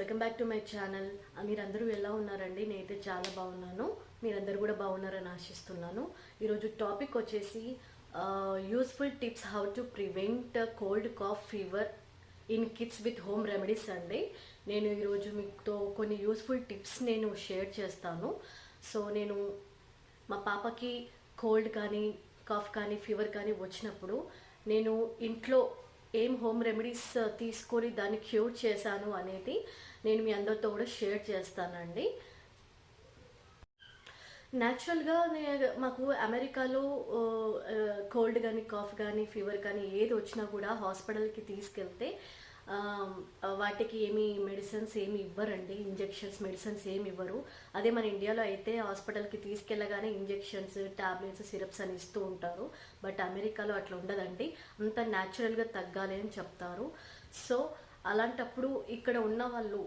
Welcome back to my channel. మీరందరూ ఎలా ఉన్నారండి? నేనైతే చాలా బాగున్నాను. మీరందరూ కూడా బాగున్నారని ఆశిస్తున్నాను. ఈరోజు టాపిక్ వచ్చేసి useful tips how to prevent cold, cough, fever in kids with home remedies అండి. నేను ఈరోజు మీతో కొన్ని యూస్ఫుల్ టిప్స్ నేను షేర్ చేస్తాను. సో నేను మా పాపకి కోల్డ్ కానీ, కాఫ్ కానీ, ఫీవర్ కానీ వచ్చినప్పుడు నేను ఇంట్లో ఏం హోమ్ రెమెడీస్ తీసుకొని దాన్ని క్యూర్ చేశాను అనేది నేను మీ అందరితో కూడా షేర్ చేస్తానండి. న్యాచురల్గా మాకు అమెరికాలో కోల్డ్ కానీ, కాఫ్ కానీ, ఫీవర్ కానీ ఏది వచ్చినా కూడా హాస్పిటల్కి తీసుకెళ్తే వాటికి ఏమి మెడిసిన్స్ ఏమి ఇవ్వరండి. ఇంజెక్షన్స్, మెడిసిన్స్ ఏమి ఇవ్వరు. అదే మన ఇండియాలో అయితే హాస్పిటల్కి తీసుకెళ్ళగానే ఇంజెక్షన్స్, టాబ్లెట్స్, సిరప్స్ అని ఇస్తూ ఉంటారు. బట్ అమెరికాలో అట్లా ఉండదండి. అంత న్యాచురల్గా తగ్గాలి అని చెప్తారు. సో అలాంటప్పుడు ఇక్కడ ఉన్న వాళ్ళు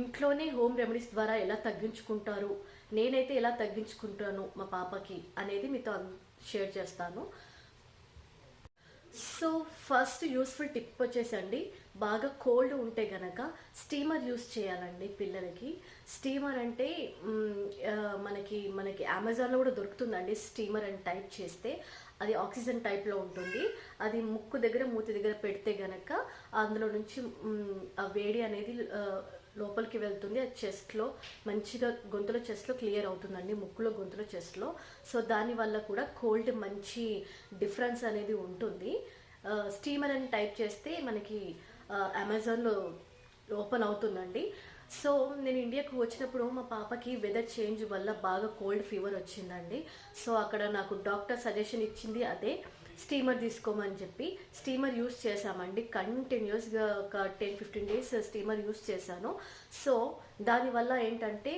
ఇంట్లోనే హోమ్ రెమెడీస్ ద్వారా ఎలా తగ్గించుకుంటారు, నేనైతే ఎలా తగ్గించుకుంటాను మా పాపకి అనేది మీతో షేర్ చేస్తాను. సో ఫస్ట్ యూస్ఫుల్ టిప్ వచ్చేసండి, బాగా కోల్డ్ ఉంటే గనక స్టీమర్ యూస్ చేయాలండి పిల్లలకి. స్టీమర్ అంటే మనకి అమెజాన్లో కూడా దొరుకుతుందండి. స్టీమర్ అని టైప్ చేస్తే అది ఆక్సిజన్ టైప్లో ఉంటుంది. అది ముక్కు దగ్గర, మూతి దగ్గర పెడితే గనక అందులో నుంచి ఆ వేడి అనేది లోపలికి వెళ్తుంది. అది చెస్ట్లో మంచిగా గొంతులో, చెస్ట్లో క్లియర్ అవుతుందండి, ముక్కులో, గొంతులో, చెస్ట్లో. సో దానివల్ల కూడా కోల్డ్ మంచి డిఫరెన్స్ అనేది ఉంటుంది. స్టీమర్ అని టైప్ చేస్తే మనకి అమెజాన్లో ఓపెన్ అవుతుందండి. సో నేను ఇండియాకు వచ్చినప్పుడు మా పాపకి వెదర్ చేంజ్ వల్ల బాగా కోల్డ్, ఫీవర్ వచ్చిందండి. సో అక్కడ నాకు డాక్టర్ సజెషన్ ఇచ్చింది అదే, స్టీమర్ తీసుకోమని చెప్పి స్టీమర్ యూస్ చేశామండి. కంటిన్యూస్గా ఒక 10-15 డేస్ స్టీమర్ యూస్ చేశాను. సో దానివల్ల ఏంటంటే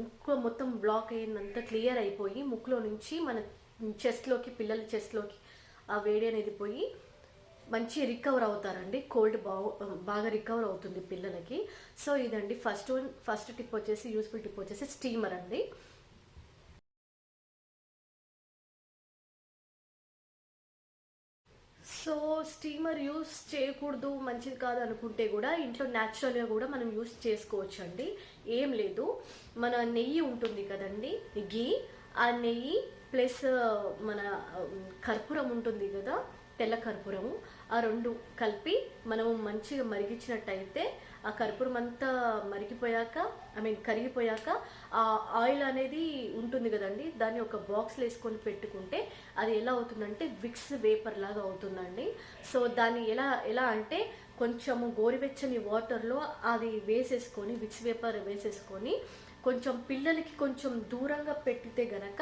ముక్కు మొత్తం బ్లాక్ అయ్యిందంతా క్లియర్ అయిపోయి ముక్కులో నుంచి మన చెస్ట్లోకి, పిల్లల చెస్ట్లోకి ఆ వేడి అనేది పోయి మంచి రికవర్ అవుతారండి. కోల్డ్ బాగా రికవర్ అవుతుంది పిల్లలకి. సో ఇదండి ఫస్ట్ టిప్ వచ్చేసి, యూస్ఫుల్ టిప్ వచ్చేసి స్టీమర్ అండి. సో స్టీమర్ యూస్ చేయకూడదు, మంచిది కాదు అనుకుంటే కూడా ఇంట్లో న్యాచురల్గా కూడా మనం యూస్ చేసుకోవచ్చు అండి. ఏం లేదు, మన నెయ్యి ఉంటుంది కదండి, గీ, ఆ నెయ్యి ప్లస్ మన కర్పూరం ఉంటుంది కదా, తెల్ల కర్పూరము, ఆ రెండు కలిపి మనము మంచిగా మరిగించినట్టయితే ఆ కర్పూరం అంతా మరిగిపోయాక, కరిగిపోయాక ఆ ఆయిల్ అనేది ఉంటుంది కదండి, దాన్ని ఒక బాక్స్లో వేసుకొని పెట్టుకుంటే అది ఎలా అవుతుందంటే విక్స్ వేపర్ లాగా అవుతుందండి. సో దాన్ని ఎలా అంటే కొంచెము గోరువెచ్చని వాటర్లో అది వేసేసుకొని, విక్స్ వేపర్ వేసేసుకొని కొంచెం పిల్లలకి కొంచెం దూరంగా పెట్టితే గనక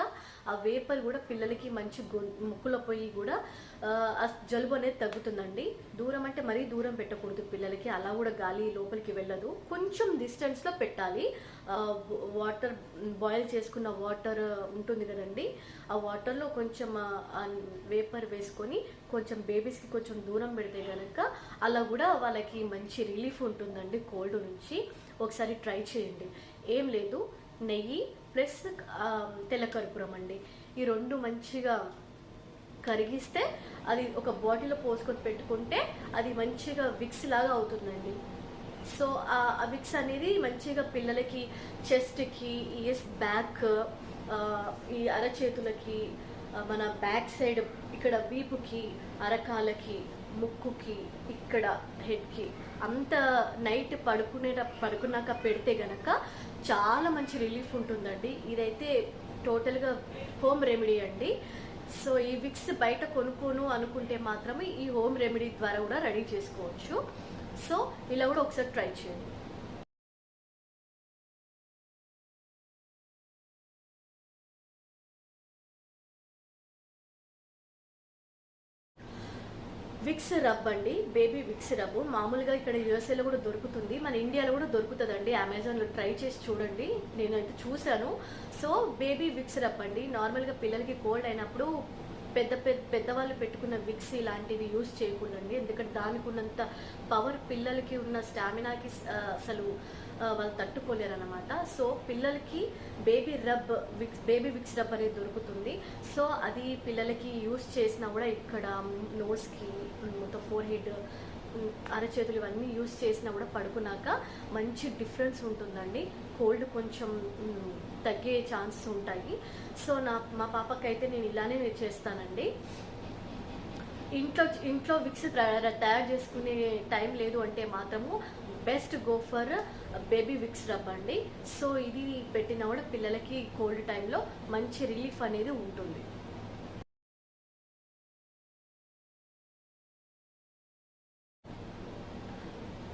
ఆ వేపర్ కూడా పిల్లలకి మంచి ముక్కులో పోయి కూడా ఆ జలుబు అనేది తగ్గుతుందండి. దూరం అంటే మరీ దూరం పెట్టకూడదు పిల్లలకి, అలా కూడా గాలి లోపలికి వెళ్ళదు. కొంచెం డిస్టెన్స్లో పెట్టాలి. వాటర్ బాయిల్ చేసుకున్న వాటర్ ఉంటుంది కదండి, ఆ వాటర్లో కొంచెం వేపర్ వేసుకొని కొంచెం బేబీస్కి కొంచెం దూరం పెడితే కనుక అలా కూడా వాళ్ళకి మంచి రిలీఫ్ ఉంటుందండి కోల్డ్ నుంచి. ఒకసారి ట్రై చేయండి. ఏం లేదు, నెయ్యి ప్లస్ తెల్ల కర్పూరం అండి, ఈ రెండు మంచిగా కరిగిస్తే అది ఒక బాటిల్లో పోసుకొని పెట్టుకుంటే అది మంచిగా విక్స్ లాగా అవుతుందండి. సో ఆ విక్స్ అనేది మంచిగా పిల్లలకి చెస్ట్కి, బ్యాక్, ఈ అరచేతులకి, మన బ్యాక్ సైడ్ ఇక్కడ వీపుకి, అరకాలకి, ముక్కుకి, ఇక్కడ హెడ్కి అంత నైట్ పడుకున్నాక పెడితే గనక చాలా మంచి రిలీఫ్ ఉంటుందండి. ఇదైతే టోటల్గా హోమ్ రెమెడీ అండి. సో ఈ విక్స్ బయట కొనుక్కోను అనుకుంటే మాత్రమే ఈ హోమ్ రెమెడీ ద్వారా కూడా రెడీ చేసుకోవచ్చు. సో ఇలా కూడా ఒకసారి ట్రై చేయండి. విక్స్ రబ్ అండి, బేబీ విక్స్ రబ్ మామూలుగా ఇక్కడ యూఎస్ఏలో కూడా దొరుకుతుంది, మన ఇండియాలో కూడా దొరుకుతుందండి. అమెజాన్లో ట్రై చేసి చూడండి, నేనైతే చూశాను. సో బేబీ విక్స్ రబ్ అండి, నార్మల్గా పిల్లలకి కోల్డ్ అయినప్పుడు పెద్దవాళ్ళు పెట్టుకున్న విక్స్ ఇలాంటివి యూస్ చేయకూడదండి. ఎందుకంటే దానికి ఉన్నంత పవర్, పిల్లలకి ఉన్న స్టామినాకి అసలు వాళ్ళు తట్టుకోలేరు అనమాట. సో పిల్లలకి బేబీ విక్స్ రబ్ అనేది దొరుకుతుంది. సో అది పిల్లలకి యూస్ చేసినా కూడా ఇక్కడ నోస్కి, మొత్తం ఫోర్ హెడ్ అరచేతులు ఇవన్నీ యూస్ చేసినా కూడా పడుకున్నాక మంచి డిఫరెన్స్ ఉంటుందండి. కోల్డ్ కొంచెం తగ్గే ఛాన్సెస్ ఉంటాయి. సో మా పాపకైతే నేను ఇలానే చేస్తానండి. ఇంట్లో విక్స్ తయారు చేసుకునే టైం లేదు అంటే మాత్రము best go for baby Vicks rub అండి. సో ఇది పెట్టినా కూడా పిల్లలకి కోల్డ్ టైంలో మంచి రిలీఫ్ అనేది ఉంటుంది.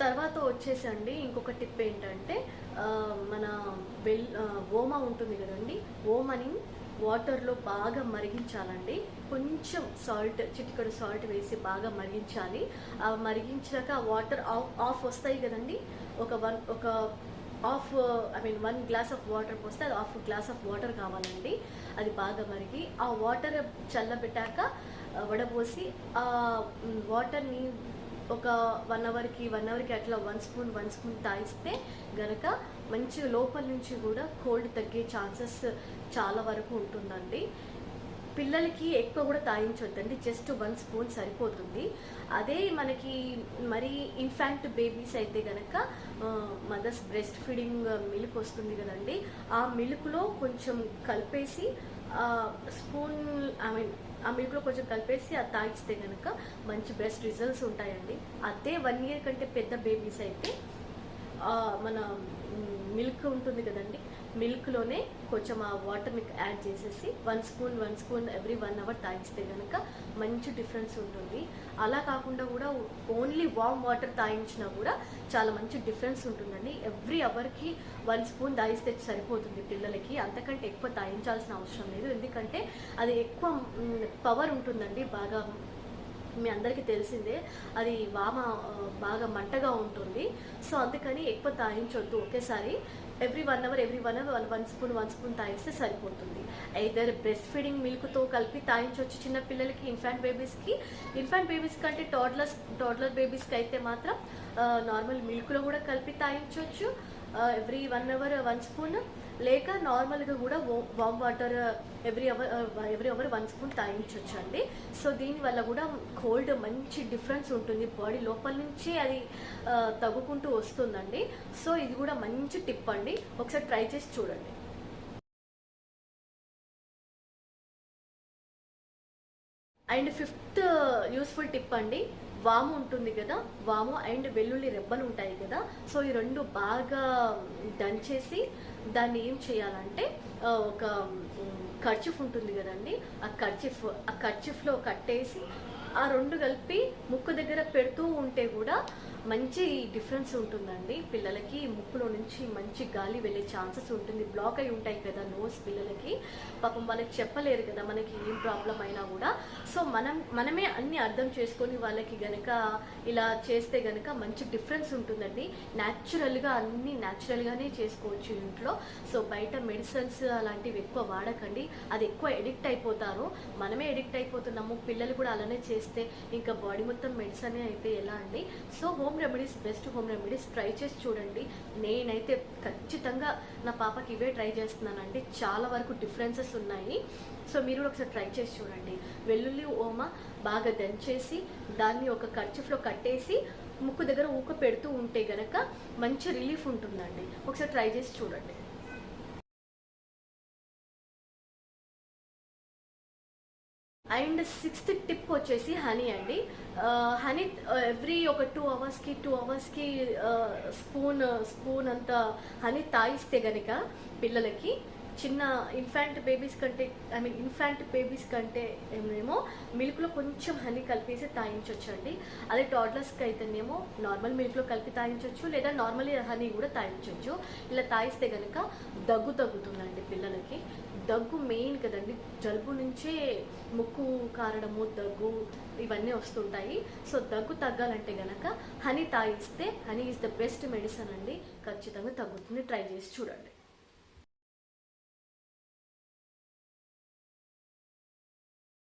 తర్వాత వచ్చేసండి ఇంకొక టిప్ ఏంటంటే మన ఓమా ఉంటుంది కదండి, ఓమని వాటర్లో బాగా మరిగించాలండి. కొంచెం సాల్ట్, చిటికెడు సాల్ట్ వేసి బాగా మరిగించాలి. మరిగించాక వాటర్ ఆఫ్ వస్తాయి కదండి, ఒక హాఫ్ 1 గ్లాస్ ఆఫ్ వాటర్ పోస్తే అది హాఫ్ గ్లాస్ ఆఫ్ వాటర్ కావాలండి. అది బాగా మరిగి ఆ వాటర్ చల్లబెట్టాక వడపోసి ఆ వాటర్ని ఒక 1 అవర్కి అట్లా 1 స్పూన్ తాగిస్తే గనక మంచి లోపల నుంచి కూడా కోల్డ్ తగ్గే ఛాన్సెస్ చాలా వరకు ఉంటుందండి. పిల్లలకి ఎక్కువ కూడా తాగించొద్దండి, జస్ట్ 1 స్పూన్ సరిపోతుంది. అదే మనకి మరి ఇన్ఫాంట్ బేబీస్ అయితే కనుక మదర్స్ బ్రెస్ట్ ఫీడింగ్ మిల్క్ వస్తుంది కదండి, ఆ మిల్క్లో కొంచెం కలిపేసి స్పూన్ ఆ మిల్క్లో కొంచెం కలిపేసి అది తాగిస్తే కనుక మంచి బెస్ట్ రిజల్ట్స్ ఉంటాయండి. అదే 1 ఇయర్ కంటే పెద్ద బేబీస్ అయితే మన మిల్క్ ఉంటుంది కదండి, మిల్క్లోనే కొంచెం ఆ వాటర్ని యాడ్ చేసేసి 1 స్పూన్ ఎవ్రీ 1 అవర్ తాగిస్తే కనుక మంచి డిఫరెన్స్ ఉంటుంది. అలా కాకుండా కూడా ఓన్లీ వామ్ వాటర్ తాగించినా కూడా చాలా మంచి డిఫరెన్స్ ఉంటుందండి. ఎవ్రీ అవర్కి 1 స్పూన్ తాగిస్తే సరిపోతుంది పిల్లలకి, అంతకంటే ఎక్కువ తాగించాల్సిన అవసరం లేదు. ఎందుకంటే అది ఎక్కువ పవర్ ఉంటుందండి. బాగా మీ అందరికీ తెలిసిందే, అది వామ బాగా మంటగా ఉంటుంది. సో అందుకని ఎక్కువ తాగించొద్దు ఒకేసారి. ఎవ్రీ 1 అవర్ 1 స్పూన్ తాగిస్తే సరిపోతుంది. ఐదర్ బ్రెస్ట్ ఫీడింగ్ మిల్క్తో కలిపి తాగించవచ్చు చిన్న పిల్లలకి, ఇన్ఫాంట్ బేబీస్ కంటే టాడ్లర్ బేబీస్కి అయితే మాత్రం నార్మల్ మిల్క్లో కూడా కలిపి తాగించవచ్చు ఎవ్రీ 1 అవర్ 1 స్పూన్, లేక నార్మల్గా కూడా warm water every hour 1 spoon తాగించవచ్చు అండి. సో దీనివల్ల కూడా కోల్డ్ మంచి డిఫరెన్స్ ఉంటుంది, బాడీ లోపల నుంచి అది తగ్గుకుంటూ వస్తుందండి. సో ఇది కూడా మంచి టిప్ అండి, ఒకసారి ట్రై చేసి చూడండి. అండ్ 5th యూస్ఫుల్ టిప్ అండి, వాము ఉంటుంది కదా, వాము అండ్ వెల్లుల్లి రెబ్బలు ఉంటాయి కదా, సో ఈ 2 బాగా దంచేసి దాన్ని ఏం చేయాలంటే ఒక కర్చీఫ్ ఉంటుంది కదండి, ఆ కర్చీఫ్లో కట్టేసి ఆ 2 కలిపి ముక్కు దగ్గర పెడుతూ ఉంటే కూడా మంచి డిఫరెన్స్ ఉంటుందండి. పిల్లలకి ముక్కులో నుంచి మంచి గాలి వెళ్ళే ఛాన్సెస్ ఉంటుంది. బ్లాక్ అయి ఉంటాయి కదా నోస్ పిల్లలకి, పాపం వాళ్ళకి చెప్పలేరు కదా మనకి ఏం ప్రాబ్లం అయినా కూడా. సో మనమే అన్ని అర్థం చేసుకొని వాళ్ళకి గనక ఇలా చేస్తే గనక మంచి డిఫరెన్స్ ఉంటుందండి. న్యాచురల్గా అన్నీ న్యాచురల్గానే చేసుకోవచ్చు ఇంట్లో. సో బయట మెడిసిన్స్ అలాంటివి ఎక్కువ వాడకండి, అది ఎక్కువ ఎడిక్ట్ అయిపోతారు. మనమే ఎడిక్ట్ అయిపోతున్నాము, పిల్లలు కూడా అలానే చేస్తే ఇంకా బాడీ మొత్తం మెడిసిన్ అయితే ఎలా అండి. So best home remedies try చేసి చూడండి. నేనైతే ఖచ్చితంగా నా పాపకి ఇవే ట్రై చేస్తున్నానండి, చాలా వరకు డిఫరెన్సెస్ ఉన్నాయి. సో మీరు కూడా ఒకసారి ట్రై చేసి చూడండి. వెల్లుల్లి ఓమ బాగా దంచేసి దాన్ని ఒక కర్చీఫ్లో కట్టేసి ముక్కు దగ్గర ఊక పెడుతూ ఉంటే గనక మంచి రిలీఫ్ ఉంటుందండి. ఒకసారి ట్రై చేసి చూడండి. అండ్ 6th టిప్ వచ్చేసి హనీ అండి. హనీ ఎవ్రీ ఒక 2 అవర్స్కి స్పూన్ అంత హనీ తాగిస్తే గనక పిల్లలకి చిన్న ఇన్ఫాంట్ బేబీస్ కంటే ఏమో మిల్క్లో కొంచెం హనీ కలిపేసి తాగించవచ్చు. అదే టాడ్లర్స్కి అయితేనేమో నార్మల్ మిల్క్లో కలిపి తాగించవచ్చు, లేదా నార్మల్ హనీ కూడా తాగించవచ్చు. ఇలా తాగిస్తే కనుక దగ్గు తగ్గుతుందండి పిల్లలకి. దగ్గు మెయిన్ కదండి, జలుబు నుంచే ముక్కు కారడము, దగ్గు ఇవన్నీ వస్తుంటాయి. సో దగ్గు తగ్గాలంటే కనుక హనీ తాగిస్తే, honey is the best medicine అండి, ఖచ్చితంగా తగ్గుతుంది. ట్రై చేసి చూడండి.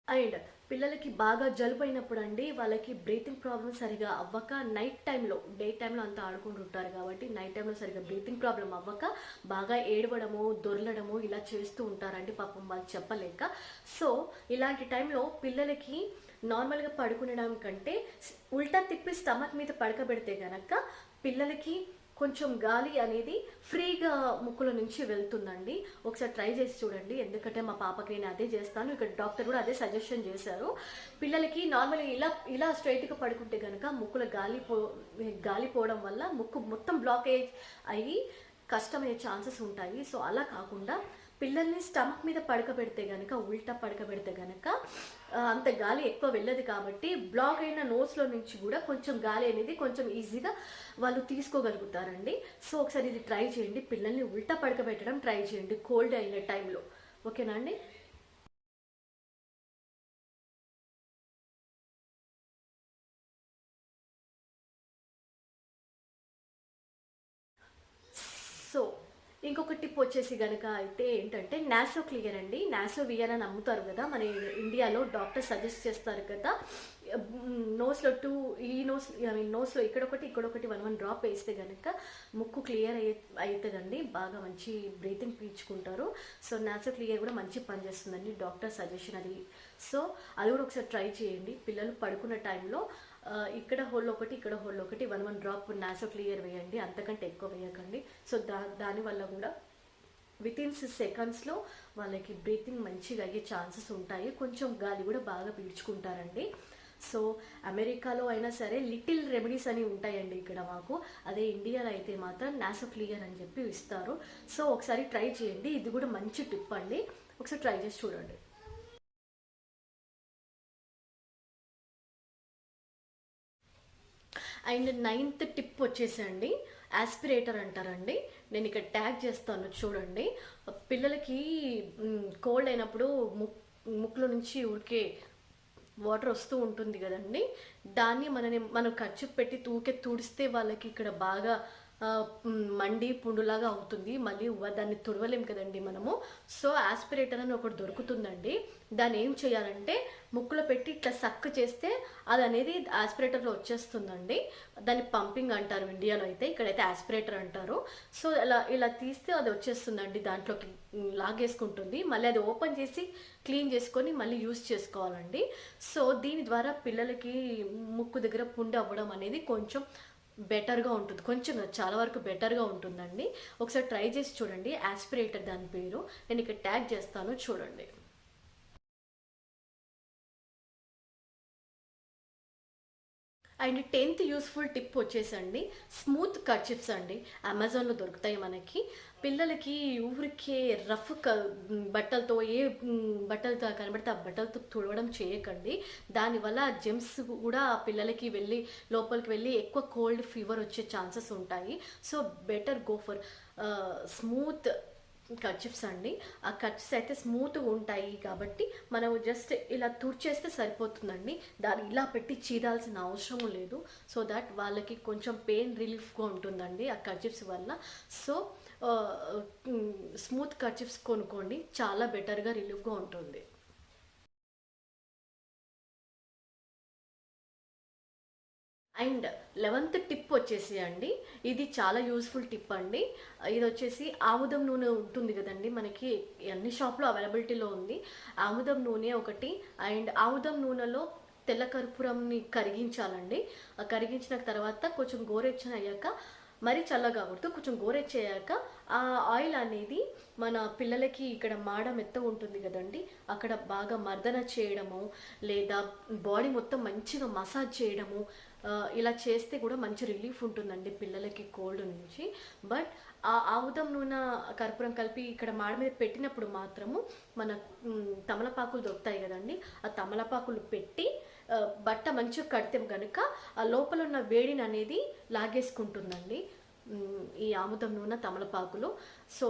అండ్ పిల్లలకి బాగా జలుబు అయినప్పుడు అండి వాళ్ళకి బ్రీతింగ్ ప్రాబ్లం సరిగా అవ్వక నైట్ టైంలో, డే టైంలో అంతా ఆడుకుంటుంటారు కాబట్టి నైట్ టైంలో సరిగా బ్రీతింగ్ ప్రాబ్లం అవ్వక బాగా ఏడవడము, దొర్లడము ఇలా చేస్తూ ఉంటారండి పాపం వాళ్ళు చెప్పలేక. సో ఇలాంటి టైంలో పిల్లలకి నార్మల్గా పడుకునడం కంటే ఉల్టా తిప్పి స్టమక్ మీద పడకబెడితే గనక పిల్లలకి కొంచెం గాలి అనేది ఫ్రీగా ముక్కుల నుంచి వెళ్తుందండి. ఒకసారి ట్రై చేసి చూడండి, ఎందుకంటే మా పాపకి నేను అదే చేస్తాను, ఇక్కడ డాక్టర్ కూడా అదే సజెషన్ చేశారు. పిల్లలకి నార్మల్గా ఇలా ఇలా స్ట్రైట్గా పడుకుంటే కనుక ముక్కులో గాలి పోవడం వల్ల ముక్కు మొత్తం బ్లాకేజ్ అయ్యి కష్టమయ్యే ఛాన్సెస్ ఉంటాయి. సో అలా కాకుండా పిల్లల్ని స్టమక్ మీద పడకబెడితే కనుక, ఉల్టా పడకబెడితే కనుక అంత గాలి ఎక్కువ వెళ్ళదు కాబట్టి బ్లాక్ అయిన నోస్లో నుంచి కూడా కొంచెం గాలి అనేది కొంచెం ఈజీగా వాళ్ళు తీసుకోగలుగుతారండి. సో ఒకసారి ఇది ట్రై చేయండి, పిల్లల్ని ఉల్టా పడకబెట్టడం ట్రై చేయండి కోల్డ్ అయిన టైంలో. ఓకేనా అండి? సో ఇంకొక టిప్ వచ్చేసి కనుక అయితే ఏంటంటే నాసో క్లియర్ అండి. నాసో వియర్ అని అమ్ముతారు కదా మన ఇండియాలో, డాక్టర్ సజెస్ట్ చేస్తారు కదా. నోస్లో ఈ నోస్లో ఇక్కడొకటి ఇక్కడొకటి 1 డ్రాప్ వేస్తే కనుక ముక్కు క్లియర్ అవుతుందండి, బాగా మంచి బ్రీతింగ్ పీల్చుకుంటారు. సో నాసో క్లియర్ కూడా మంచి పనిచేస్తుందండి, డాక్టర్ సజెషన్ అది. సో అది కూడా ఒకసారి ట్రై చేయండి. పిల్లలు పడుకున్న టైంలో ఇక్కడ హోల్ ఒకటి ఇక్కడ హోల్ ఒకటి 1 డ్రాప్ నాసో క్లియర్ వేయండి, అంతకంటే ఎక్కువ వేయకండి. సో దానివల్ల కూడా వితిన్ 6 సెకండ్స్లో వాళ్ళకి బ్రీతింగ్ మంచిగా అయ్యే ఛాన్సెస్ ఉంటాయి, కొంచెం గాలి కూడా బాగా పీల్చుకుంటారండి. సో అమెరికాలో అయినా సరే లిటిల్ రెమెడీస్ అని ఉంటాయండి ఇక్కడ మాకు, అదే ఇండియాలో అయితే మాత్రం నాసో క్లియర్ అని చెప్పి ఇస్తారు. సో ఒకసారి ట్రై చేయండి, ఇది కూడా మంచి టిప్ అండి, ఒకసారి ట్రై చేసి చూడండి. అండ్ 9th టిప్ వచ్చేసండి ఆస్పిరేటర్ అంటారండి. నేను ఇక్కడ ట్యాగ్ చేస్తాను చూడండి. పిల్లలకి కోల్డ్ అయినప్పుడు ముక్కులో నుంచి ఊరికే వాటర్ వస్తూ ఉంటుంది కదండి, దాన్ని మనం ఖర్చు పెట్టి తుడిస్తే వాళ్ళకి ఇక్కడ బాగా మండి పుండులాగా అవుతుంది, మళ్ళీ దాన్ని తుడవలేం కదండి మనము. సో ఆస్పిరేటర్ అని ఒకటి దొరుకుతుందండి, దాన్ని ఏం చేయాలంటే ముక్కులో పెట్టి ఇట్లా సక్ చేస్తే అది అనేది ఆస్పిరేటర్లో వచ్చేస్తుందండి. దాన్ని పంపింగ్ అంటారు ఇండియాలో అయితే, ఇక్కడైతే ఆస్పిరేటర్ అంటారు. సో ఇలా తీస్తే అది వచ్చేస్తుందండి, దాంట్లోకి లాగేసుకుంటుంది, మళ్ళీ అది ఓపెన్ చేసి క్లీన్ చేసుకొని మళ్ళీ యూజ్ చేసుకోవాలండి. సో దీని ద్వారా పిల్లలకి ముక్కు దగ్గర పుండు అవ్వడం అనేది కొంచెం బెటర్గా ఉంటుంది, కొంచెం చాలా వరకు బెటర్గా ఉంటుందండి. ఒకసారి ట్రై చేసి చూడండి, ఆస్పిరేటర్ దాని పేరు, నేను ఇక్కడ ట్యాగ్ చేస్తాను చూడండి. అండ్ 10th యూస్ఫుల్ టిప్ వచ్చేసండి స్మూత్ కర్చిప్స్ అండి, అమెజాన్లో దొరుకుతాయి మనకి. పిల్లలకి ఊరికే రఫ్ బట్టలతో బట్టలతో కనబడితే ఆ బట్టలతో తుడవడం చేయకండి, దానివల్ల జెమ్స్ కూడా పిల్లలకి లోపలికి వెళ్ళి ఎక్కువ కోల్డ్ ఫీవర్ వచ్చే ఛాన్సెస్ ఉంటాయి. So better go for smooth kerchiefs అండి. ఆ కర్చిప్స్ అయితే స్మూత్గా ఉంటాయి కాబట్టి మనం జస్ట్ ఇలా తుడిచేస్తే సరిపోతుందండి, దాన్ని ఇలా పెట్టి చీదాల్సిన అవసరం లేదు. సో దట్ వాళ్ళకి కొంచెం పెయిన్ రిలీఫ్గా ఉంటుందండి ఆ కర్చిప్స్ వల్ల. సో స్మూత్ కర్చిప్స్ కొనుక్కోండి, చాలా బెటర్గా రిలీఫ్గా ఉంటుంది. అండ్ 11th టిప్ వచ్చేసి అండి, ఇది చాలా యూస్ఫుల్ టిప్ అండి. ఇది వచ్చేసి ఆముదం నూనె ఉంటుంది కదండి, మనకి అన్ని షాప్లో అవైలబిలిటీలో ఉంది. ఆముదం నూనె ఒకటి, అండ్ ఆముదం నూనెలో తెల్ల కర్పూరంని కరిగించాలండి. కరిగించిన తర్వాత కొంచెం గోరెచ్చని అయ్యాక, మరీ చల్లగా కాకూడదు, కొంచెం గోరెచ్చయ్యాక ఆ ఆయిల్ అనేది మన పిల్లలకి ఇక్కడ మాడ మెత్త ఉంటుంది కదండి, అక్కడ బాగా మర్దన చేయడము లేదా బాడీ మొత్తం మంచిగా మసాజ్ చేయడము, ఇలా చేస్తే కూడా మంచి రిలీఫ్ ఉంటుందండి పిల్లలకి కోల్డ్ నుంచి. బట్ ఆ ఆముదం నూనె కర్పూరం కలిపి ఇక్కడ మాడ మీద పెట్టినప్పుడు మాత్రము మన తమలపాకులు దొరుకుతాయి కదండి, ఆ తమలపాకులు పెట్టి బట్ట మంచిగా కడితే కనుక ఆ లోపల ఉన్న వేడిని అనేది లాగేసుకుంటుందండి ఈ ఆముదం నూనె తమలపాకులు. సో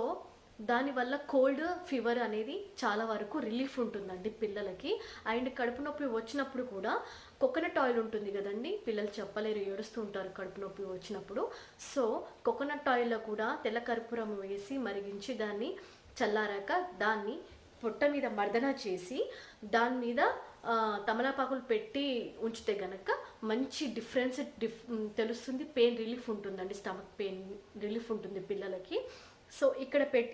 దానివల్ల కోల్డ్ ఫీవర్ అనేది చాలా వరకు రిలీఫ్ ఉంటుందండి పిల్లలకి. అండ్ కడుపు నొప్పి వచ్చినప్పుడు కూడా కోకోనట్ ఆయిల్ ఉంటుంది కదండి, పిల్లలు చెప్పలేరు, ఏడుస్తూ ఉంటారు కడుపు నొప్పి వచ్చినప్పుడు. సో కోకోనట్ ఆయిల్లో కూడా తెల్ల కర్పూరం వేసి మరిగించి దాన్ని చల్లారాక దాన్ని పొట్ట మీద మర్దన చేసి దాని మీద తమలపాకులు పెట్టి ఉంచితే గనక మంచి డిఫరెన్స్ తెలుస్తుంది. పెయిన్ రిలీఫ్ ఉంటుందండి, స్టమక్ పెయిన్ రిలీఫ్ ఉంటుంది పిల్లలకి. సో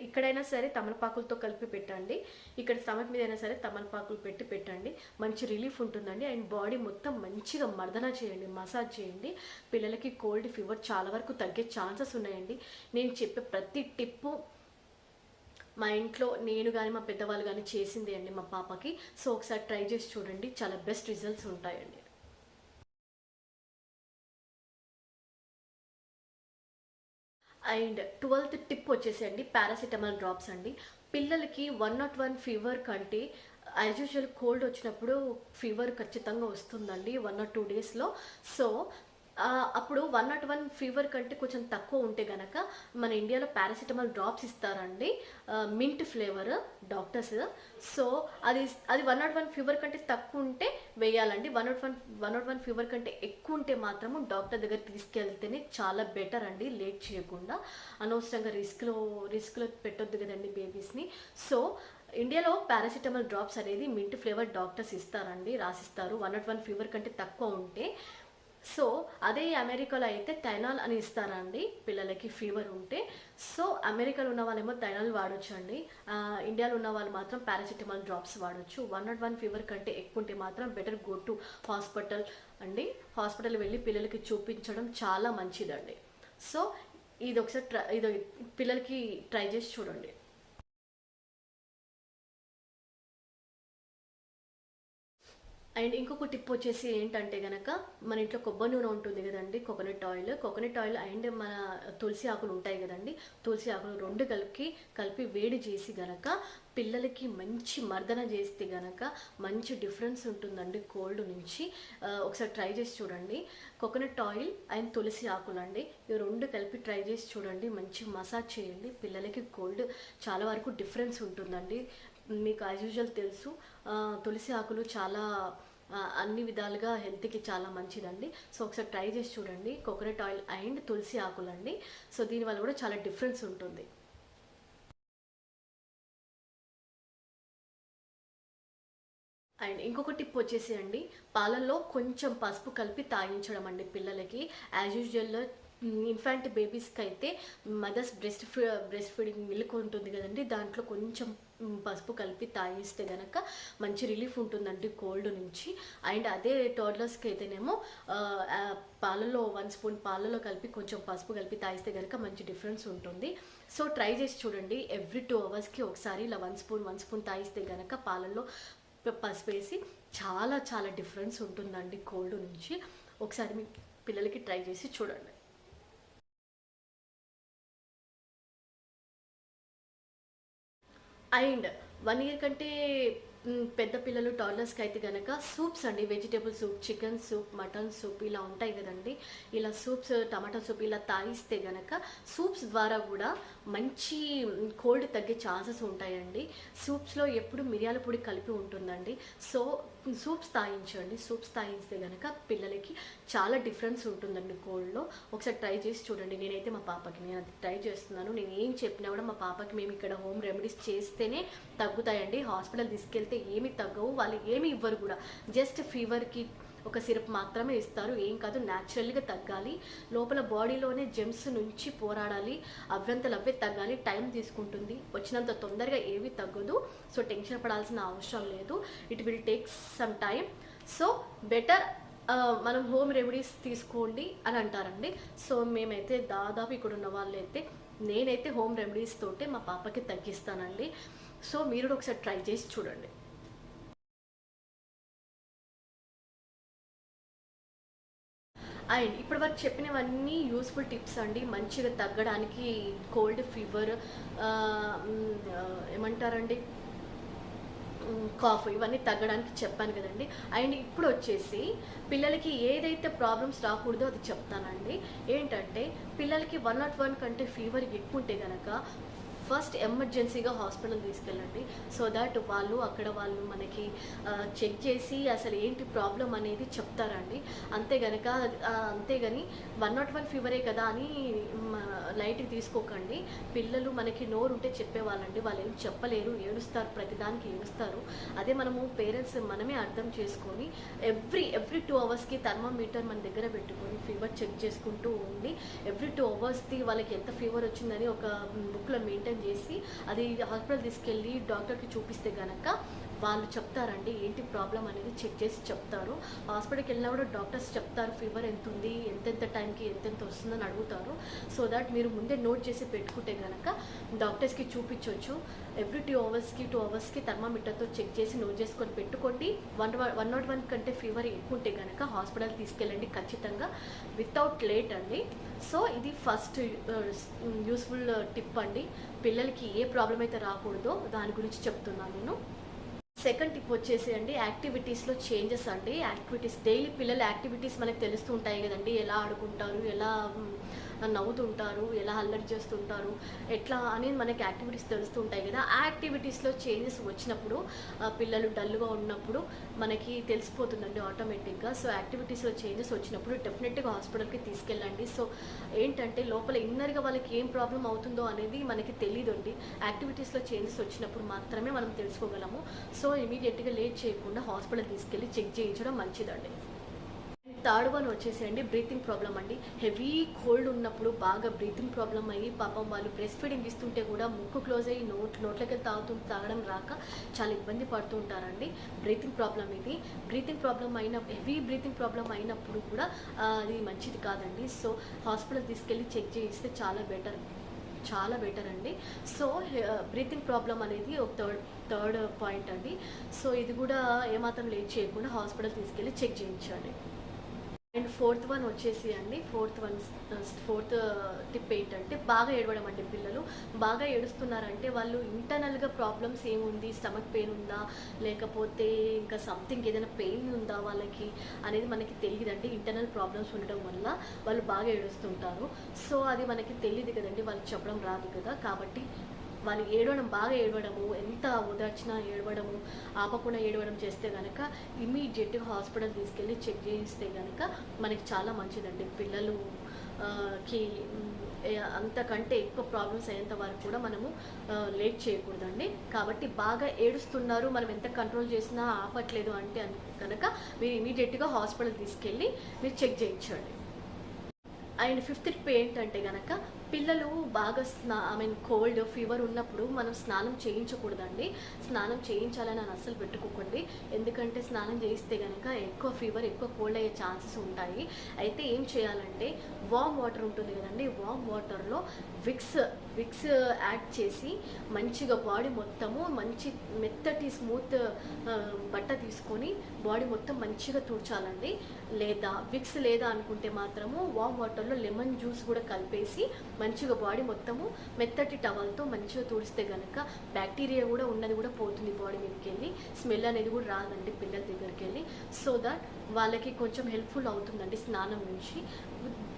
ఇక్కడైనా సరే తమలపాకులతో కలిపి పెట్టండి, ఇక్కడ స్టమక్ మీద అయినా సరే తమలపాకులు పెట్టి పెట్టండి, మంచి రిలీఫ్ ఉంటుందండి. అండ్ బాడీ మొత్తం మంచిగా మర్దన చేయండి, మసాజ్ చేయండి. పిల్లలకి కోల్డ్ ఫీవర్ చాలా వరకు తగ్గే ఛాన్సెస్ ఉన్నాయండి. నేను చెప్పే ప్రతి టిప్పు మా ఇంట్లో నేను కానీ మా పెద్దవాళ్ళు కానీ చేసిందే అండి మా పాపకి. సో ఒకసారి ట్రై చేసి చూడండి, చాలా బెస్ట్ రిజల్ట్స్ ఉంటాయండి. అండ్ 12th టిప్ వచ్చేసి పారాసిటమాల్ డ్రాప్స్ అండి. పిల్లలకి 101 ఫీవర్ కంటే యాజ్ యూజువల్ కోల్డ్ వచ్చినప్పుడు ఫీవర్ ఖచ్చితంగా వస్తుందండి 1 or 2 డేస్లో. సో అప్పుడు 101 ఫీవర్ కంటే కొంచెం తక్కువ ఉంటే గనక మన ఇండియాలో పారాసిటమాల్ డ్రాప్స్ ఇస్తారండి, మింట్ ఫ్లేవర్ డాక్టర్స్. సో అది 101 ఫీవర్ కంటే తక్కువ ఉంటే వేయాలండి. 101 ఫీవర్ కంటే ఎక్కువ ఉంటే మాత్రము డాక్టర్ దగ్గర తీసుకెళ్తేనే చాలా బెటర్ అండి, లేట్ చేయకుండా. అనవసరంగా రిస్క్లో పెట్టొద్దు కదండి బేబీస్ని. సో ఇండియాలో పారాసిటమాల్ డ్రాప్స్ అనేది మింట్ ఫ్లేవర్ డాక్టర్స్ ఇస్తారండి, రాసిస్తారు 101 ఫీవర్ కంటే తక్కువ ఉంటే. సో అదే అమెరికాలో అయితే టైనాల్ అని ఇస్తారండి పిల్లలకి ఫీవర్ ఉంటే. సో అమెరికాలో ఉన్న వాళ్ళేమో టైనాల్ వాడచ్చు అండి, ఇండియాలో ఉన్న వాళ్ళు మాత్రం పారాసిటమాల్ డ్రాప్స్ వాడచ్చు. 101 ఫీవర్ కంటే ఎక్కువ ఉంటే మాత్రం బెటర్ గో టు హాస్పిటల్ అండి. హాస్పిటల్ వెళ్ళి పిల్లలకి చూపించడం చాలా మంచిదండి. సో ఇది ఒకసారి పిల్లలకి ట్రై చేసి చూడండి. అండ్ ఇంకొక టిప్ వచ్చేసి ఏంటంటే కనుక మన ఇంట్లో కొబ్బరి నూనె ఉంటుంది కదండి, కోకోనట్ ఆయిల్ అండ్ మన తులసి ఆకులు ఉంటాయి కదండి, తులసి ఆకులు రెండు కలిపి వేడి చేసి గనక పిల్లలకి మంచి మర్దన చేస్తే గనక మంచి డిఫరెన్స్ ఉంటుందండి కోల్డ్ నుంచి. ఒకసారి ట్రై చేసి చూడండి. కోకోనట్ ఆయిల్ అండ్ తులసి ఆకులు అండి, ఇవి రెండు కలిపి ట్రై చేసి చూడండి, మంచి మసాజ్ చేయండి. పిల్లలకి కోల్డ్ చాలా వరకు డిఫరెన్స్ ఉంటుందండి. మీకు యాజ్ యూజువల్ తెలుసు తులసి ఆకులు చాలా అన్ని విధాలుగా హెల్త్కి చాలా మంచిదండి. సో ఒకసారి ట్రై చేసి చూడండి, కోకోనట్ ఆయిల్ అండ్ తులసి ఆకులు అండి. సో దీనివల్ల కూడా చాలా డిఫరెన్స్ ఉంటుంది. అండ్ ఇంకొక టిప్ వచ్చేసి పాలల్లో కొంచెం పసుపు కలిపి తాగించడం అండి పిల్లలకి. యాజ్ యూజువల్ ఇన్ఫాంట్ బేబీస్కి అయితే మదర్స్ బ్రెస్ట్ ఫీడింగ్ మిల్క్ ఉంటుంది కదండి, దాంట్లో కొంచెం పసుపు కలిపి తాగిస్తే కనుక మంచి రిలీఫ్ ఉంటుందండి కోల్డ్ నుంచి. అండ్ అదే టోడ్లర్స్కి అయితేనేమో పాలలో 1 స్పూన్ పాలలో కలిపి కొంచెం పసుపు కలిపి తాగిస్తే కనుక మంచి డిఫరెన్స్ ఉంటుంది. సో ట్రై చేసి చూడండి, ఎవ్రీ 2 అవర్స్కి ఒకసారి ఇలా 1 స్పూన్ తాగిస్తే కనుక పాలల్లో పసుపు వేసి చాలా చాలా డిఫరెన్స్ ఉంటుందండి కోల్డ్ నుంచి. ఒకసారి మీ పిల్లలకి ట్రై చేసి చూడండి. అండ్ 1 year కంటే పెద్ద పిల్లలు టాడ్లర్స్కి అయితే కనుక సూప్స్ అండి, vegetable soup, chicken soup, mutton soup ఇలా ఉంటాయి కదండి, ఇలా సూప్స్, టమాటా సూప్ ఇలా తాగిస్తే కనుక సూప్స్ ద్వారా కూడా మంచి కోల్డ్ తగ్గే ఛాన్సెస్ ఉంటాయండి. సూప్స్లో ఎప్పుడు మిరియాల పొడి కలిపి ఉంటుందండి. సో సూప్స్ తాగించండి, సూప్స్ తాగిస్తే కనుక పిల్లలకి చాలా డిఫరెన్స్ ఉంటుందండి కోల్డ్లో. ఒకసారి ట్రై చేసి చూడండి. నేనైతే మా పాపకి నేను అది ట్రై చేస్తున్నాను. నేను ఏం చెప్పినా కూడా మా పాపకి మేము ఇక్కడ హోమ్ రెమెడీస్ చేస్తేనే తగ్గుతాయండి. హాస్పిటల్ తీసుకెళ్తే ఏమి తగ్గవు, వాళ్ళు ఏమి ఇవ్వరు కూడా, జస్ట్ ఫీవర్కి ఒక సిరప్ మాత్రమే ఇస్తారు. ఏం కాదు, న్యాచురల్గా తగ్గాలి. లోపల బాడీలోనే జెమ్స్ నుంచి పోరాడాలి, అవ్వంతలు అవే తగ్గాలి. టైం తీసుకుంటుంది, వచ్చినంత తొందరగా ఏవి తగ్గదు. సో టెన్షన్ పడాల్సిన అవసరం లేదు, it will take some time. So better మనం హోమ్ రెమెడీస్ తీసుకోండి అని అంటారండి. సో మేమైతే దాదాపు ఇక్కడ ఉన్న వాళ్ళైతే నేనైతే హోమ్ రెమెడీస్ తోటే మా పాపకి తగ్గిస్తానండి. సో మీరు కూడా ఒకసారి ట్రై చేసి చూడండి. అండ్ ఇప్పటి వరకు చెప్పినవన్నీ యూస్ఫుల్ టిప్స్ అండి, మంచిగా తగ్గడానికి కోల్డ్ ఫీవర్ ఏమంటారండి కాఫ్ ఇవన్నీ తగ్గడానికి చెప్పాను కదండి. అండ్ ఇప్పుడు వచ్చేసి పిల్లలకి ఏదైతే ప్రాబ్లమ్స్ రాకూడదో అది చెప్తానండి. ఏంటంటే పిల్లలకి 101 కంటే ఫీవర్ ఎక్కువ ఉంటే కనుక ఫస్ట్ ఎమర్జెన్సీగా హాస్పిటల్ తీసుకెళ్ళండి. సో దట్ వాళ్ళు అక్కడ వాళ్ళు మనకి చెక్ చేసి అసలు ఏంటి ప్రాబ్లం అనేది చెప్తారండి. అంతేగాని 101 ఫీవరే కదా అని లైట్కి తీసుకోకండి. పిల్లలు మనకి నోరు ఉంటే చెప్పేవాళ్ళండి, వాళ్ళు ఏం చెప్పలేరు, ఏడుస్తారు, ప్రతిదానికి ఏడుస్తారు. అదే మనము పేరెంట్స్ మనమే అర్థం చేసుకొని ఎవ్రీ 2 అవర్స్కి థర్మామీటర్ మన దగ్గర పెట్టుకొని ఫీవర్ చెక్ చేసుకుంటూ ఉండి ఎవ్రీ 2 అవర్స్కి వాళ్ళకి ఎంత ఫీవర్ వచ్చిందని ఒక బుక్లో మెయింటైన్ చేసి అది హాస్పిటల్ తీసుకెళ్ళి డాక్టర్కి చూపిస్తే కనుక వాళ్ళు చెప్తారండి ఏంటి ప్రాబ్లం అనేది చెక్ చేసి చెప్తారు. హాస్పిటల్కి వెళ్ళినా కూడా డాక్టర్స్ చెప్తారు ఫీవర్ ఎంత ఉంది, ఎంతెంత టైంకి ఎంతెంత వస్తుందని అడుగుతారు. సో దట్ మీరు ముందే నోట్ చేసి పెట్టుకుంటే కనుక డాక్టర్స్కి చూపించవచ్చు. ఎవ్రీ 2 అవర్స్కి థర్మామీటర్తో చెక్ చేసి నోట్ చేసుకొని పెట్టుకోండి. 101 కంటే ఫీవర్ ఎక్కువ ఉంటే కనుక హాస్పిటల్ తీసుకెళ్ళండి ఖచ్చితంగా, వితౌట్ లేట్ అండి. సో ఇది ఫస్ట్ యూస్ఫుల్ టిప్ అండి. పిల్లలకి ఏ ప్రాబ్లం అయితే రాకూడదో దాని గురించి చెప్తున్నాను నేను. సెకండ్ టిప్ వచ్చేసి అండి, యాక్టివిటీస్లో చేంజెస్ అండి. డైలీ పిల్లల యాక్టివిటీస్ మనకు తెలుస్తూ ఉంటాయి కదండి, ఎలా ఆడుకుంటారు, ఎలా నవ్వుతుంటారు, ఎలా అల్లరి చేస్తుంటారు, ఎట్లా అనేది మనకి యాక్టివిటీస్ తెలుస్తూ ఉంటాయి కదా. ఆ యాక్టివిటీస్లో చేంజెస్ వచ్చినప్పుడు పిల్లలు డల్గా ఉన్నప్పుడు మనకి తెలిసిపోతుందండి ఆటోమేటిక్గా. సో యాక్టివిటీస్లో చేంజెస్ వచ్చినప్పుడు డెఫినెట్గా హాస్పిటల్కి తీసుకెళ్ళండి. సో ఏంటంటే లోపల ఇన్నర్గా వాళ్ళకి ఏం ప్రాబ్లం అవుతుందో అనేది మనకి తెలియదండి. యాక్టివిటీస్లో చేంజెస్ వచ్చినప్పుడు మాత్రమే మనం తెలుసుకోగలము. సో ఇమీడియట్గా లేట్ చేయకుండా హాస్పిటల్ తీసుకెళ్ళి చెక్ చేయించడం మంచిదండి. థర్డ్ వన్ వచ్చేసి అండి, బ్రీతింగ్ ప్రాబ్లం అండి. హెవీ కోల్డ్ ఉన్నప్పుడు బాగా బ్రీతింగ్ ప్రాబ్లం అయ్యి పాపం వాళ్ళు బ్రెస్ట్ ఫీడింగ్ ఇస్తుంటే కూడా ముక్కు క్లోజ్ అయ్యి నోట్లోకి తాగడం రాక చాలా ఇబ్బంది పడుతూ ఉంటారండి. బ్రీతింగ్ ప్రాబ్లం ఇది. హెవీ బ్రీతింగ్ ప్రాబ్లం అయినప్పుడు కూడా అది మంచిది కాదండి. సో హాస్పిటల్ తీసుకెళ్ళి చెక్ చేయిస్తే చాలా బెటర్ అండి. సో బ్రీతింగ్ ప్రాబ్లం అనేది ఒక థర్డ్ పాయింట్ అండి. సో ఇది కూడా ఏమాత్రం లేట్ చేయకుండా హాస్పిటల్ తీసుకెళ్ళి చెక్ చేయించండి. అండ్ ఫోర్త్ వన్ వచ్చేసి అండి, ఫోర్త్ టిప్ ఏంటంటే బాగా ఏడవడం అండి. పిల్లలు బాగా ఏడుస్తున్నారంటే వాళ్ళు ఇంటర్నల్గా ప్రాబ్లమ్స్ ఏముంది, స్టమక్ పెయిన్ ఉందా లేకపోతే ఇంకా సంథింగ్ ఏదైనా పెయిన్ ఉందా వాళ్ళకి అనేది మనకి తెలియదండి. ఇంటర్నల్ ప్రాబ్లమ్స్ ఉండడం వల్ల వాళ్ళు బాగా ఏడుస్తుంటారు. సో అది మనకి తెలియదు కదండి, వాళ్ళకి చెప్పడం రాదు కదా. కాబట్టి వాళ్ళు బాగా ఏడవడము, ఎంత ఓదార్చినా ఏడవడము, ఆపకుండా ఏడవడం చేస్తే కనుక ఇమీడియట్గా హాస్పిటల్ తీసుకెళ్ళి చెక్ చేయిస్తే కనుక మనకి చాలా మంచిదండి. పిల్లలుకి అంతకంటే ఎక్కువ ప్రాబ్లమ్స్ అయ్యేంత వరకు కూడా మనము లేట్ చేయకూడదండి. కాబట్టి బాగా ఏడుస్తున్నారు, మనం ఎంత కంట్రోల్ చేసినా ఆపట్లేదు అంటే కనుక మీరు ఇమీడియట్గా హాస్పిటల్ తీసుకెళ్ళి మీరు చెక్ చేయించండి. అండ్ ఫిఫ్త్ టిప్ ఏంటంటే కనుక పిల్లలు బాగా కోల్డ్ ఫీవర్ ఉన్నప్పుడు మనం స్నానం చేయించకూడదండి. స్నానం చేయించాలని అస్సలు పెట్టుకోకండి. ఎందుకంటే స్నానం చేయిస్తే కనుక ఎక్కువ కోల్డ్ అయ్యే ఛాన్సెస్ ఉంటాయి. అయితే ఏం చేయాలంటే వామ్ వాటర్ ఉంటుంది కదండి, వామ్ వాటర్లో విక్స్ యాడ్ చేసి మంచిగా బాడీ మొత్తము మంచి మెత్తటి స్మూత్ బట్ట తీసుకొని బాడీ మొత్తం మంచిగా తుడచాలండి. విక్స్ లేదా అనుకుంటే మాత్రము వామ్ వాటర్లో లెమన్ జ్యూస్ కూడా కలిపేసి మంచిగా బాడీ మొత్తము మెత్తటి టవల్తో మంచిగా తుడిస్తే కనుక బ్యాక్టీరియా కూడా ఉన్నది కూడా పోతుంది బాడీ మీదకి వెళ్ళి, స్మెల్ అనేది కూడా రాదండి పిల్లల దగ్గరికి వెళ్ళి. సో దట్ వాళ్ళకి కొంచెం హెల్ప్ఫుల్ అవుతుందండి. స్నానం నుంచి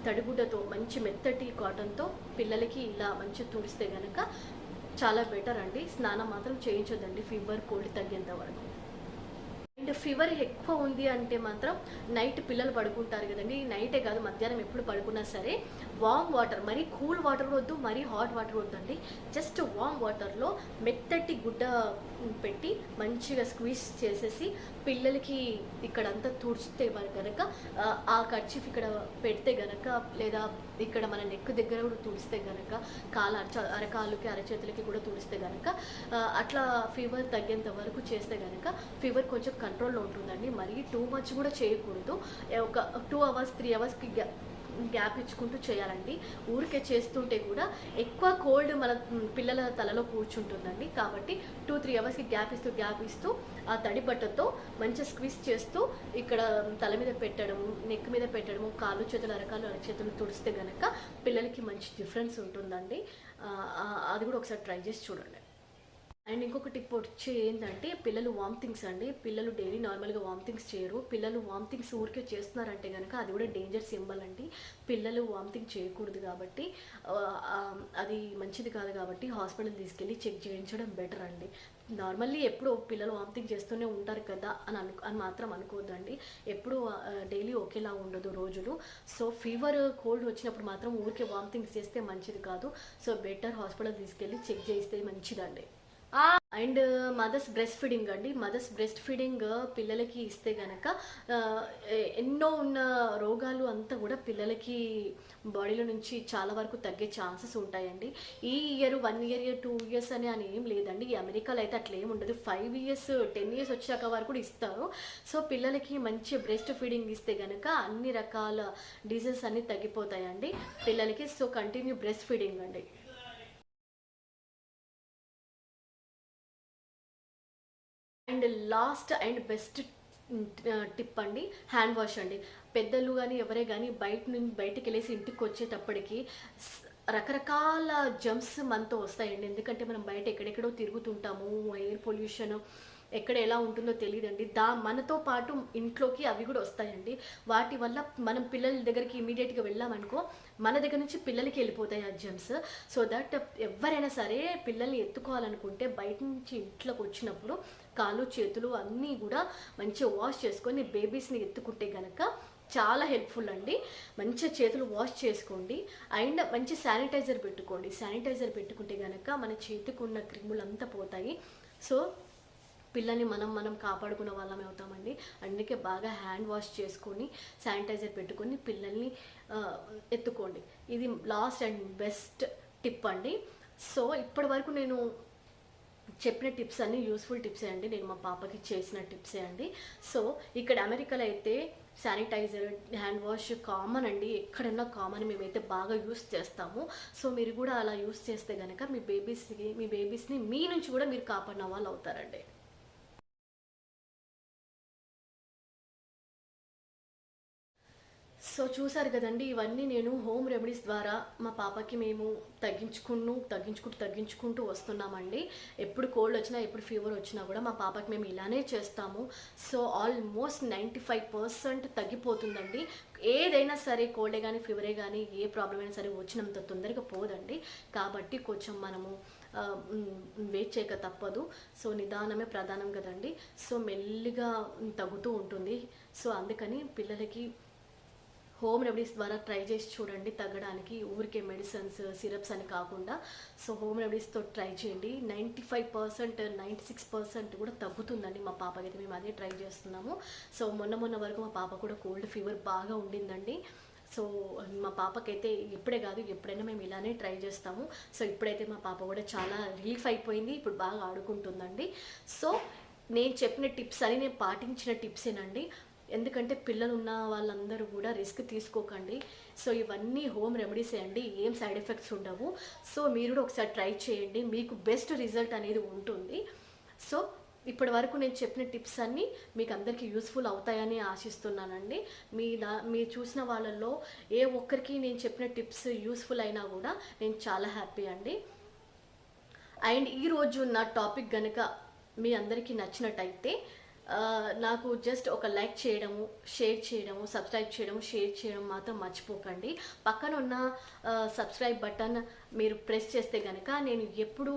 తడిగుడ్డతో మంచి మెత్తటి కాటన్తో పిల్లలకి ఇలా మంచిగా తుడిస్తే కనుక చాలా బెటర్ అండి. స్నానం మాత్రం చేయించొద్దండి ఫీవర్ కోల్డ్ తగ్గేంత వరకు. అండ్ ఫీవర్ ఎక్కువ ఉంది అంటే మాత్రం నైట్ పిల్లలు పడుకుంటారు కదండి, నైటే కాదు మధ్యాహ్నం ఎప్పుడు పడుకున్నా సరే వామ్ వాటర్, మరీ కూల్ వాటర్ వద్దు, మరీ హాట్ వాటర్ వద్దండి. జస్ట్ వామ్ వాటర్లో మెత్తటి గుడ్డ పెట్టి మంచిగా స్క్వీజ్ చేసేసి పిల్లలకి ఇక్కడంతా తుడిస్తే కనుక ఆ కర్చీఫ్ ఇక్కడ పెడితే కనుక లేదా ఇక్కడ మన నెక్ దగ్గర కూడా తుడిస్తే కనుక అరకాలుకి అరచేతులకి కూడా తుడిస్తే కనుక అట్లా ఫీవర్ తగ్గేంత వరకు చేస్తే కనుక ఫీవర్ కొంచెం కంట్రోల్లో ఉంటుందండి. మరీ టూ మచ్ కూడా చేయకూడదు. ఒక 2 అవర్స్ 3 అవర్స్కి గ్యాప్ ఇచ్చుకుంటూ చేయాలండి. ఊరికే చేస్తుంటే కూడా ఎక్కువ కోల్డ్ మన పిల్లల తలలో కూర్చుంటుందండి. కాబట్టి 2-3 అవర్స్కి గ్యాప్ ఇస్తూ ఆ తడి బట్టతో మంచిగా స్క్వీజ్ చేస్తూ ఇక్కడ తల మీద పెట్టడము, నెక్ మీద పెట్టడము, కాళ్ళు చేతులు అరచేతులు తుడిస్తే కనుక పిల్లలకి మంచి డిఫరెన్స్ ఉంటుందండి. అది కూడా ఒకసారి ట్రై చేసి చూడండి. అండ్ ఇంకొక టిప్ వచ్చి ఏంటంటే పిల్లలు వామిటింగ్స్ అండి. పిల్లలు డైలీ నార్మల్గా వామిటింగ్స్ చేయరు. పిల్లలు వామిటింగ్స్ ఊరికే చేస్తున్నారంటే కనుక అది కూడా డేంజర్ సింబల్ అండి. పిల్లలు వామిటింగ్ చేయకూడదు కాబట్టి అది మంచిది కాదు కాబట్టి హాస్పిటల్ తీసుకెళ్ళి చెక్ చేయించడం బెటర్ అండి. నార్మల్లీ ఎప్పుడు పిల్లలు వామిటింగ్ చేస్తూనే ఉంటారు కదా అని మాత్రం అనుకోవద్దండి. ఎప్పుడు డైలీ ఒకేలా ఉండదు రోజులు. సో ఫీవర్ కోల్డ్ వచ్చినప్పుడు మాత్రం ఊరికే వామిటింగ్స్ చేస్తే మంచిది కాదు. సో బెటర్ హాస్పిటల్ తీసుకెళ్ళి చెక్ చేయిస్తే మంచిదండి. అండ్ మదర్స్ బ్రెస్ట్ ఫీడింగ్ అండి. మదర్స్ బ్రెస్ట్ ఫీడింగ్ పిల్లలకి ఇస్తే గనక ఎన్నో ఉన్న రోగాలు అంతా కూడా పిల్లలకి బాడీలో నుంచి చాలా వరకు తగ్గే ఛాన్సెస్ ఉంటాయండి. ఈ ఇయర్ 1 year 2 years అని ఏం లేదండి. ఈ అమెరికాలో అయితే అట్లా ఏమి ఉండదు. 5 years 10 years వచ్చాక వరకు కూడా ఇస్తారు. సో పిల్లలకి మంచి బ్రెస్ట్ ఫీడింగ్ ఇస్తే గనక అన్ని రకాల డిజీజెస్ అన్ని తగ్గిపోతాయండి పిల్లలకి. సో కంటిన్యూ బ్రెస్ట్ ఫీడింగ్ అండి. And last and best tip అండి, హ్యాండ్ వాష్ అండి. పెద్దలు కానీ ఎవరే కానీ బయటికి వెళ్ళేసి ఇంటికి వచ్చేటప్పటికి రకరకాల జమ్స్ మనతో వస్తాయండి. ఎందుకంటే మనం బయట ఎక్కడెక్కడో తిరుగుతుంటాము, ఎయిర్ పొల్యూషన్ ఎక్కడ ఎలా ఉంటుందో తెలియదండి. మనతో పాటు ఇంట్లోకి అవి కూడా వస్తాయండి. వాటి వల్ల మనం పిల్లల దగ్గరికి ఇమీడియట్గా వెళ్ళామనుకో మన దగ్గర నుంచి పిల్లలకి వెళ్ళిపోతాయి ఆ జమ్స్. సో దట్ ఎవరైనా సరే పిల్లల్ని ఎత్తుకోవాలనుకుంటే బయట నుంచి ఇంట్లోకి వచ్చినప్పుడు కాళ్ళు చేతులు అన్నీ కూడా మంచిగా వాష్ చేసుకొని బేబీస్ని ఎత్తుకుంటే కనుక చాలా హెల్ప్ఫుల్ అండి. మంచిగా చేతులు వాష్ చేసుకోండి అండ్ మంచి శానిటైజర్ పెట్టుకోండి. శానిటైజర్ పెట్టుకుంటే కనుక మన చేతికి ఉన్న క్రిములు అంతా పోతాయి. సో పిల్లల్ని మనం కాపాడుకున్న వాళ్ళమే అవుతామండి. అందుకే బాగా హ్యాండ్ వాష్ చేసుకొని శానిటైజర్ పెట్టుకొని పిల్లల్ని ఎత్తుకోండి. ఇది లాస్ట్ అండ్ బెస్ట్ టిప్ అండి. సో ఇప్పటి వరకు నేను చెప్పిన టిప్స్ అన్ని యూస్ఫుల్ టిప్సే అండి. నేను మా పాపకి చేసిన టిప్సే అండి. సో ఇక్కడ అమెరికాలో అయితే శానిటైజర్ హ్యాండ్ వాష్ కామన్ అండి. ఎక్కడన్నా కామన్, మేమైతే బాగా యూస్ చేస్తాము. సో మీరు కూడా అలా యూస్ చేస్తే కనుక మీ బేబీస్ని మీ నుంచి కూడా మీరు కాపాడిన వాళ్ళు అవుతారండి. సో చూసారు కదండి, ఇవన్నీ నేను హోమ్ రెమెడీస్ ద్వారా మా పాపకి మేము తగ్గించుకుంటూ వస్తున్నామండి. ఎప్పుడు కోల్డ్ వచ్చినా ఎప్పుడు ఫీవర్ వచ్చినా కూడా మా పాపకి మేము ఇలానే చేస్తాము. So almost 95% తగ్గిపోతుందండి. ఏదైనా సరే కోల్డే కానీ ఫీవరే కానీ ఏ ప్రాబ్లం అయినా సరే వచ్చినంత తొందరగా పోదండి. కాబట్టి కొంచెం మనము వెయిట్ చేయక తప్పదు. సో నిదానమే ప్రధానం కదండి. సో మెల్లిగా తగ్గుతూ ఉంటుంది. సో అందుకని పిల్లలకి హోమ్ రెమెడీస్ ద్వారా ట్రై చేసి చూడండి తగ్గడానికి. ఊరికే మెడిసిన్స్ సిరప్స్ అని కాకుండా సో హోమ్ రెమెడీస్తో ట్రై చేయండి. 95% 96% కూడా తగ్గుతుందండి మా పాపకి అయితే. మేము అదే ట్రై చేస్తున్నాము. సో మొన్న వరకు మా పాప కూడా కోల్డ్ ఫీవర్ బాగా ఉండిందండి. సో మా పాపకైతే ఇప్పుడే కాదు ఎప్పుడైనా మేము ఇలానే ట్రై చేస్తాము. సో ఇప్పుడైతే మా పాప కూడా చాలా రిలీఫ్ అయిపోయింది. ఇప్పుడు బాగా ఆడుకుంటుందండి. సో నేను చెప్పిన టిప్స్ అని నేను పాటించిన టిప్సేనండి. ఎందుకంటే పిల్లలు ఉన్న వాళ్ళందరూ కూడా రిస్క్ తీసుకోకండి. సో ఇవన్నీ హోమ్ రెమెడీసే అండి, ఏం సైడ్ ఎఫెక్ట్స్ ఉండవు. సో మీరు కూడా ఒకసారి ట్రై చేయండి, మీకు బెస్ట్ రిజల్ట్ అనేది ఉంటుంది. సో ఇప్పటి వరకు నేను చెప్పిన టిప్స్ అన్నీ మీకు అందరికీ యూస్ఫుల్ అవుతాయని ఆశిస్తున్నానండి. మీరు చూసిన వాళ్ళల్లో ఏ ఒక్కరికి నేను చెప్పిన టిప్స్ యూస్ఫుల్ అయినా కూడా నేను చాలా హ్యాపీ అండి. అండ్ ఈరోజు నా టాపిక్ కనుక మీ అందరికీ నచ్చినట్టయితే నాకు జస్ట్ ఒక లైక్ చేయడము, షేర్ చేయడము, సబ్స్క్రైబ్ చేయడము, షేర్ చేయడం మాత్రం మర్చిపోకండి. పక్కన ఉన్న సబ్స్క్రైబ్ బటన్ మీరు ప్రెస్ చేస్తే కనుక నేను ఎప్పుడు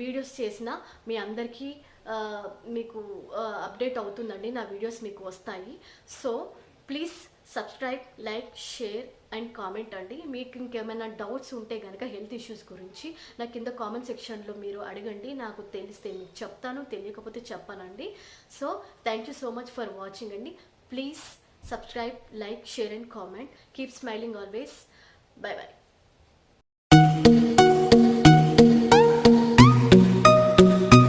వీడియోస్ చేసినా మీ అందరికీ మీకు అప్డేట్ అవుతుందండి. నా వీడియోస్ మీకు వస్తాయి. So please subscribe, like, share and comment అండి. మీకు ఇంకేమైనా డౌట్స్ ఉంటే కనుక హెల్త్ ఇష్యూస్ గురించి నా కింద కామెంట్ సెక్షన్లో మీరు అడగండి. నాకు తెలిస్తే మీకు చెప్తాను, తెలియకపోతే చెప్పానండి. So thank you so much for watching అండి. Please subscribe, like, share and comment. Keep smiling always. Bye by.